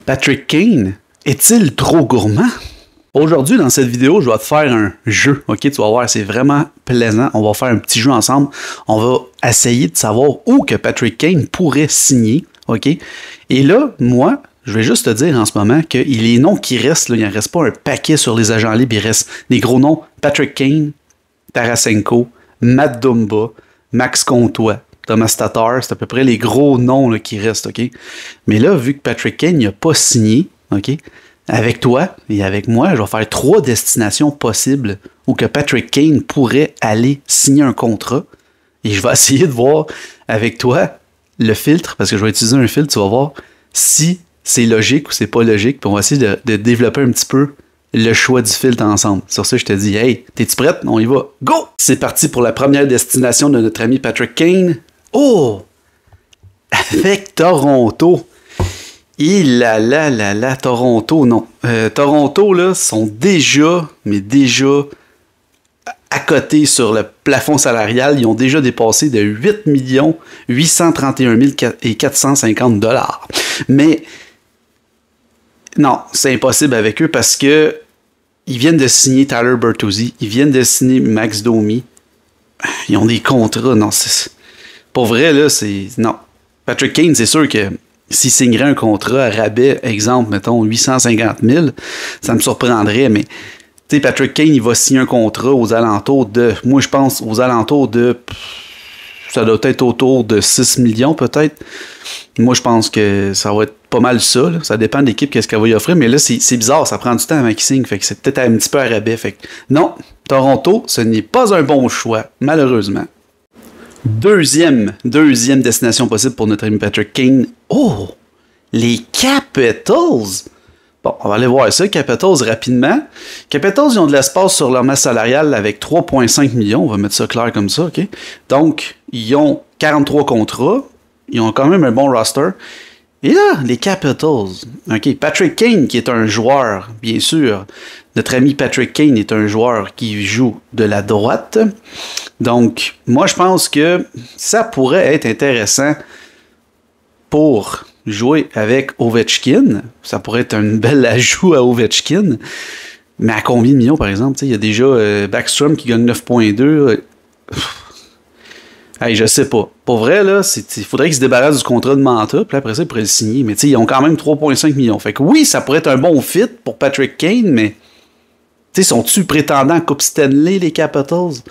Patrick Kane est-il trop gourmand? Aujourd'hui, dans cette vidéo, je vais te faire un jeu. Ok, tu vas voir, c'est vraiment plaisant. On va faire un petit jeu ensemble. On va essayer de savoir où que Patrick Kane pourrait signer. Ok? Et là, moi, je vais juste te dire en ce moment que les noms qui restent, là, il n'en reste pas un paquet sur les agents libres. Il reste des gros noms. Patrick Kane, Tarasenko, Matt Dumba, Max Comtois, Thomas Tatar. C'est à peu près les gros noms là, qui restent. Ok? Mais là, vu que Patrick Kane n'a pas signé, ok? Avec toi et avec moi, je vais faire 3 destinations possibles où que Patrick Kane pourrait aller signer un contrat. Et je vais essayer de voir avec toi le filtre, parce que je vais utiliser un filtre, tu vas voir si c'est logique ou c'est pas logique. Puis on va essayer de développer un petit peu le choix du filtre ensemble. Sur ça, je te dis, hey, t'es-tu prête? On y va. Go! C'est parti pour la première destination de notre ami Patrick Kane. Oh! Avec Toronto. Toronto, non. Toronto, là, sont déjà, mais déjà à côté sur le plafond salarial. Ils ont déjà dépassé de 8 831 450 $. Mais, non, c'est impossible avec eux parce que ils viennent de signer Tyler Bertuzzi. Ils viennent de signer Max Domi. Ils ont des contrats. Non, pour vrai, là, c'est... Non. Patrick Kane, c'est sûr que s'il signerait un contrat à rabais, exemple, mettons, 850 000, ça me surprendrait, mais, tu sais, Patrick Kane, il va signer un contrat aux alentours de, moi, je pense, aux alentours de, ça doit être autour de 6 millions, peut-être. Moi, je pense que ça va être pas mal ça, là. Ça dépend de l'équipe, qu'est-ce qu'elle va y offrir, mais là, c'est bizarre, ça prend du temps avant qu'il signe, fait que c'est peut-être un petit peu à rabais, fait que, non, Toronto, ce n'est pas un bon choix, malheureusement. Deuxième destination possible pour notre ami Patrick Kane. Oh! Les Capitals! Bon, on va aller voir ça, Capitals, rapidement. Capitals, ils ont de l'espace sur leur masse salariale avec 3,5 millions. On va mettre ça clair comme ça, OK? Donc, ils ont 43 contrats. Ils ont quand même un bon roster. Et là, les Capitals. OK, Patrick Kane, qui est un joueur, bien sûr. Notre ami Patrick Kane est un joueur qui joue de la droite. Donc, moi, je pense que ça pourrait être intéressant pour jouer avec Ovechkin. Ça pourrait être un bel ajout à Ovechkin. Mais à combien de millions, par exemple? Il y a déjà Backstrom qui gagne 9,2. Hey, je sais pas. Pour vrai, là, il faudrait qu'ils se débarrassent du contrat de Manta, puis après ça, ils pourraient le signer. Mais ils ont quand même 3,5 millions. Fait que oui, ça pourrait être un bon fit pour Patrick Kane, mais sont-tu prétendants à Coupe Stanley, les Capitals?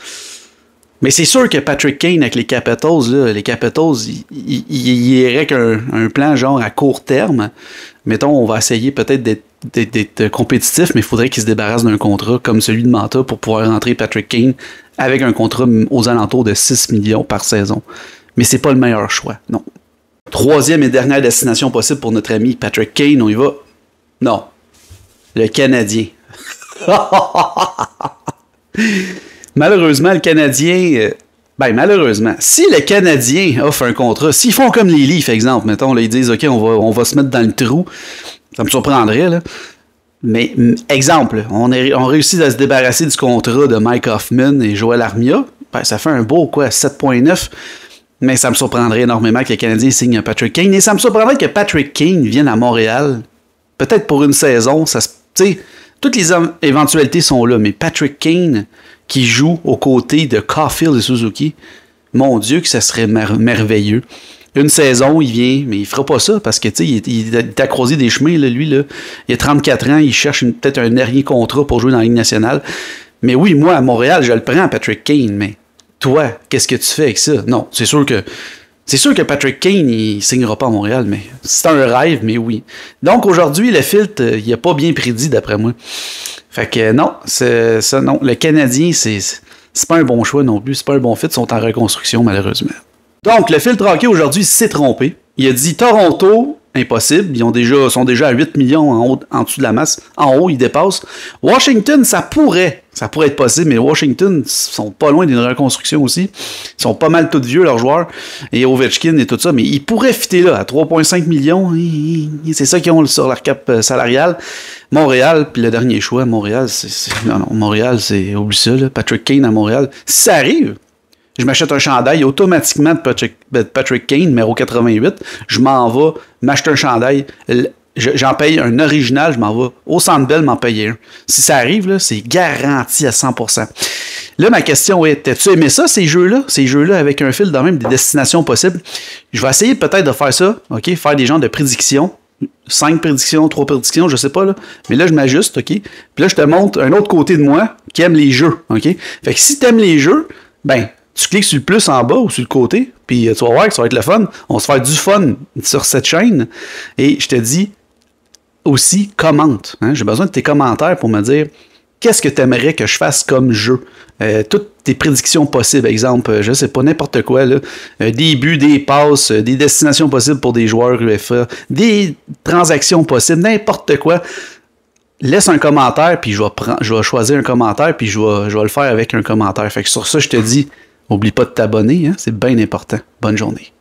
Mais c'est sûr que Patrick Kane avec les Capitals, là, il irait avec un plan genre à court terme. Mettons, on va essayer peut-être d'être compétitif, mais il faudrait qu'il se débarrasse d'un contrat comme celui de Manta pour pouvoir rentrer Patrick Kane avec un contrat aux alentours de 6 millions par saison. Mais c'est pas le meilleur choix, non. Troisième et dernière destination possible pour notre ami Patrick Kane, on y va? Non. Le Canadien. Malheureusement, le Canadien... malheureusement, si le Canadien offre un contrat, s'ils font comme les Leafs, exemple, mettons, là, ils disent, OK, on va se mettre dans le trou, ça me surprendrait, là. Mais, exemple, on réussit à se débarrasser du contrat de Mike Hoffman et Joel Armia, ça fait un beau, 7,9, mais ça me surprendrait énormément que le Canadien signe un Patrick Kane, et ça me surprendrait que Patrick Kane vienne à Montréal, peut-être pour une saison, tu sais, toutes les éventualités sont là, mais Patrick Kane qui joue aux côtés de Caulfield et Suzuki, mon Dieu que ça serait merveilleux. Une saison, il vient, mais il fera pas ça parce que il est à croiser des chemins, là, lui, là. Il a 34 ans, il cherche peut-être un dernier contrat pour jouer dans la Ligue nationale. Mais oui, moi, à Montréal, je le prends, Patrick Kane, mais toi, qu'est-ce que tu fais avec ça? Non, c'est sûr que Patrick Kane, il signera pas à Montréal, mais c'est un rêve, mais oui. Donc aujourd'hui, le filtre, il a pas bien prédit d'après moi. Fait que non, c'est ça, non. Le Canadien, c'est pas un bon choix non plus, c'est pas un bon fit, ils sont en reconstruction malheureusement. Donc le filtre hockey aujourd'hui s'est trompé. Il a dit Toronto, impossible, ils sont déjà à 8 millions en dessous de la masse. En haut, ils dépassent. Washington, ça pourrait être possible, mais Washington sont pas loin d'une reconstruction aussi. Ils sont pas mal tous vieux, leurs joueurs, et Ovechkin et tout ça, mais ils pourraient fitter là, à 3,5 millions. C'est ça qu'ils ont sur leur cap salariale. Montréal, puis le dernier choix, Montréal, Montréal, c'est oublie ça, là. Patrick Kane à Montréal. Si ça arrive, je m'achète un chandail automatiquement de Patrick Kane, numéro 88. Je m'en vais m'acheter un chandail j'en paye un original, je m'en vais au Centre Bell m'en payer un. Si ça arrive, là, c'est garanti à 100%. Là, ma question est, t'as-tu aimé ça, ces jeux-là? Ces jeux-là avec un fil de même, des destinations possibles. Je vais essayer peut-être de faire ça, OK? Faire des genres de prédictions. 5 prédictions, 3 prédictions, je sais pas, là. Mais là, je m'ajuste, OK? Puis là, je te montre un autre côté de moi qui aime les jeux, OK? Fait que si t'aimes les jeux, ben, tu cliques sur le plus en bas ou sur le côté, puis tu vas voir que ça va être le fun. On va se faire du fun sur cette chaîne. Et je te dis aussi, commente. Hein? J'ai besoin de tes commentaires pour me dire qu'est-ce que tu aimerais que je fasse comme jeu. Toutes tes prédictions possibles, exemple, je sais pas, n'importe quoi, là. Des buts, des passes, des destinations possibles pour des joueurs UEFA, des transactions possibles, n'importe quoi. Laisse un commentaire, puis je vais choisir un commentaire, puis je vais le faire avec un commentaire. Fait que sur ça, je te dis, oublie pas de t'abonner, hein? C'est bien important. Bonne journée.